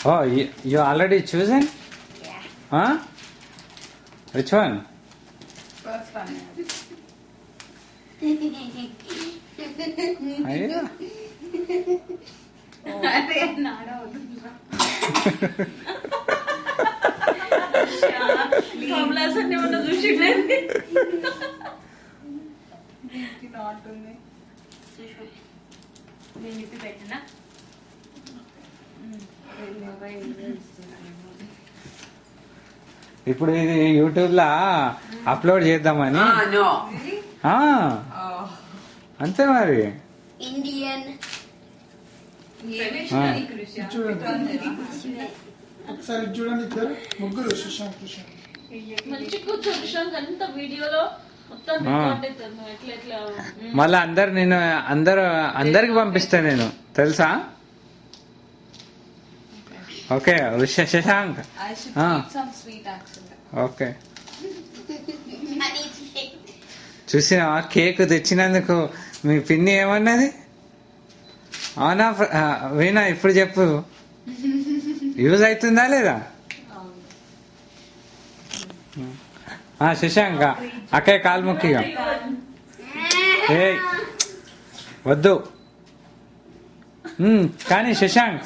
Oh, you already chosen? Yeah. Huh? Which one? First one. అయ్యో అదే నాడవుతుందా కమలాసన్ ఏమన్నా చూసిండేది దీనికి నాట్ ఉంది. నేను ఇప్పి పెట్టినా ఇప్పుడు ఇది యూట్యూబ్ లా అప్లోడ్ చేద్దామని No. ఆ, Oh. అంతే మరి. ఇండియన్ ఏమేసినారు కృషి? చూడండి ఒకసారి చూడండి ఇద్దరు ముగ్గురు సుశాంత్ కృష్ణ మంచి కూర్చో విషయం అంతా వీడియోలో మొత్తం రికార్డ్ అవుతుంది నువ్వు ఎట్లా ఎట్లా మళ్ళా అందరికి పంపిస్తా నేను తెలుసా. Okay Shashank. I should Ah. eat some sweet actually. Okay చూసినావా కేక్ తెచ్చినందుకు మీ పిన్ని ఏమన్నది? అవునా వీణా ఇప్పుడు చెప్పు, యూజ్ అవుతుందా లేదా? శశాంక్ అక్కయ్య కాలు ముక్కిగా. ఏ వద్దు కానీ శశాంక్